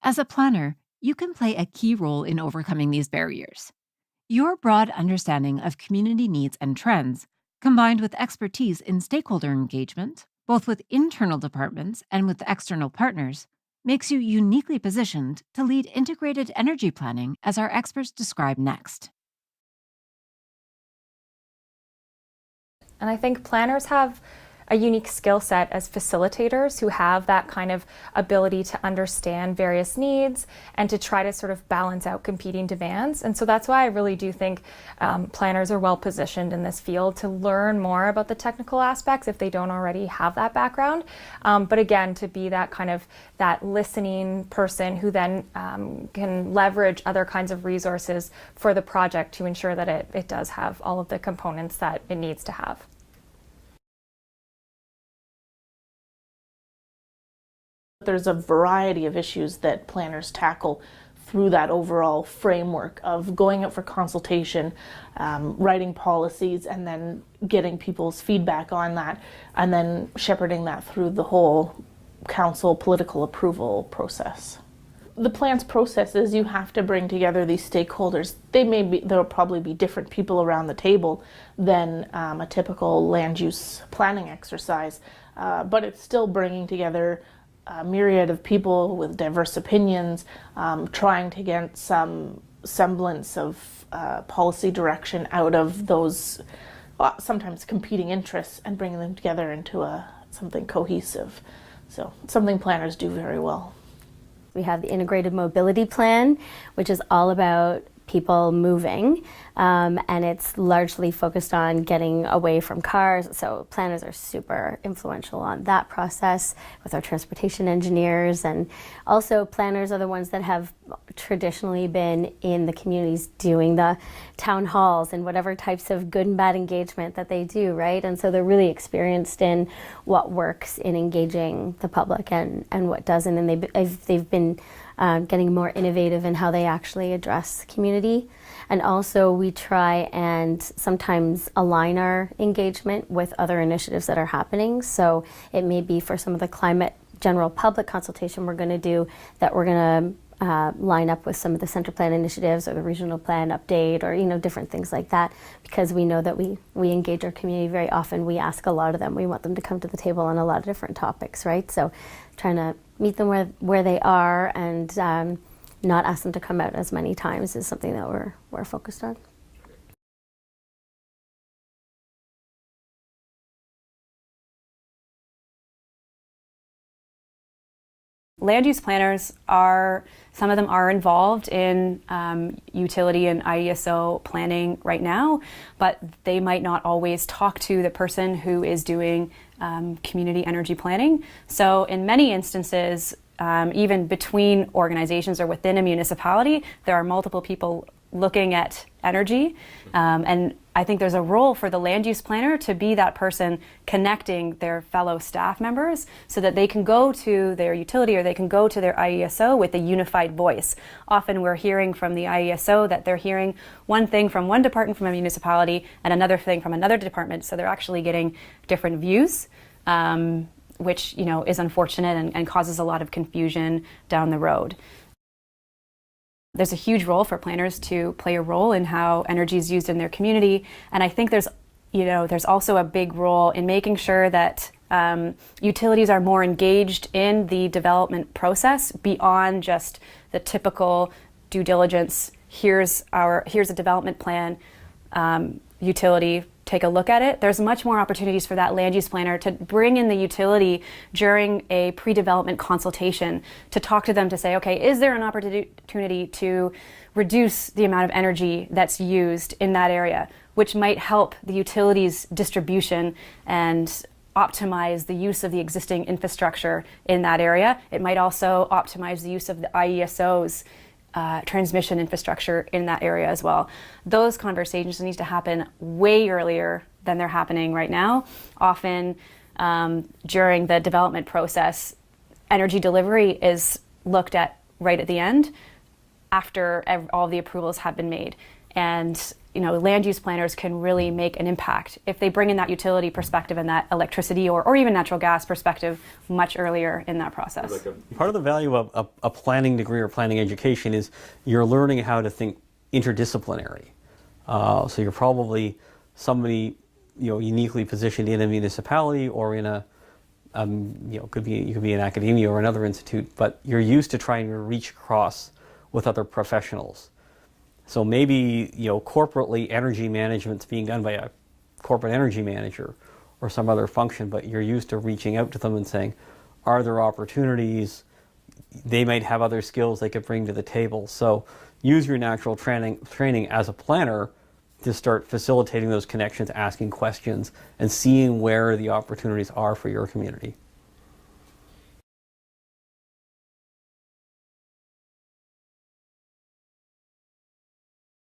As a planner, you can play a key role in overcoming these barriers. Your broad understanding of community needs and trends, combined with expertise in stakeholder engagement, both with internal departments and with external partners, makes you uniquely positioned to lead integrated energy planning as our experts describe next. And I think planners have a unique skill set as facilitators who have that kind of ability to understand various needs and to try to sort of balance out competing demands. And so that's why I really do think planners are well positioned in this field to learn more about the technical aspects if they don't already have that background. But again, to be that kind of that listening person who then can leverage other kinds of resources for the project to ensure that it does have all of the components that it needs to have. There's a variety of issues that planners tackle through that overall framework of going out for consultation, writing policies, and then getting people's feedback on that, and then shepherding that through the whole council political approval process. The plan's process is you have to bring together these stakeholders. There'll probably be different people around the table than a typical land use planning exercise, but it's still bringing together a myriad of people with diverse opinions, trying to get some semblance of policy direction out of those sometimes competing interests and bringing them together into something cohesive. So something planners do very well. We have the Integrated Mobility Plan, which is all about people moving, and it's largely focused on getting away from cars. So planners are super influential on that process with our transportation engineers, and also planners are the ones that have traditionally been in the communities doing the town halls and whatever types of good and bad engagement that they do, right? And so they're really experienced in what works in engaging the public and what doesn't, and they've been getting more innovative in how they actually address the community. And also we try and sometimes align our engagement with other initiatives that are happening. So it may be for some of the climate general public consultation we're going to do that we're going to line up with some of the center plan initiatives or the regional plan update, or different things like that, because we know that we engage our community very often. We ask a lot of them. We want them to come to the table on a lot of different topics, right? So trying to meet them where they are and not ask them to come out as many times is something that we're focused on. Land use planners some of them are involved in utility and IESO planning right now, but they might not always talk to the person who is doing community energy planning. So in many instances, even between organizations or within a municipality, there are multiple people looking at energy, and I think there's a role for the land use planner to be that person connecting their fellow staff members so that they can go to their utility or they can go to their IESO with a unified voice. Often we're hearing from the IESO that they're hearing one thing from one department from a municipality and another thing from another department, so they're actually getting different views, which is unfortunate and causes a lot of confusion down the road. There's a huge role for planners to play a role in how energy is used in their community, and I think there's also a big role in making sure that utilities are more engaged in the development process beyond just the typical due diligence. Here's a development plan, utility, take a look at it. There's much more opportunities for that land use planner to bring in the utility during a pre-development consultation to talk to them to say, okay, is there an opportunity to reduce the amount of energy that's used in that area, which might help the utility's distribution and optimize the use of the existing infrastructure in that area. It might also optimize the use of the IESO's transmission infrastructure in that area as well. Those conversations need to happen way earlier than they're happening right now. Often during the development process, energy delivery is looked at right at the end after all the approvals have been made. And land use planners can really make an impact if they bring in that utility perspective and that electricity or even natural gas perspective much earlier in that process. Part of the value of a planning degree or planning education is you're learning how to think interdisciplinary. So you're probably somebody uniquely positioned in a municipality or in a you could be in academia or another institute, but you're used to trying to reach across with other professionals. So maybe corporately energy management's being done by a corporate energy manager or some other function, but you're used to reaching out to them and saying, are there opportunities? They might have other skills they could bring to the table. So use your natural training as a planner to start facilitating those connections, asking questions, and seeing where the opportunities are for your community.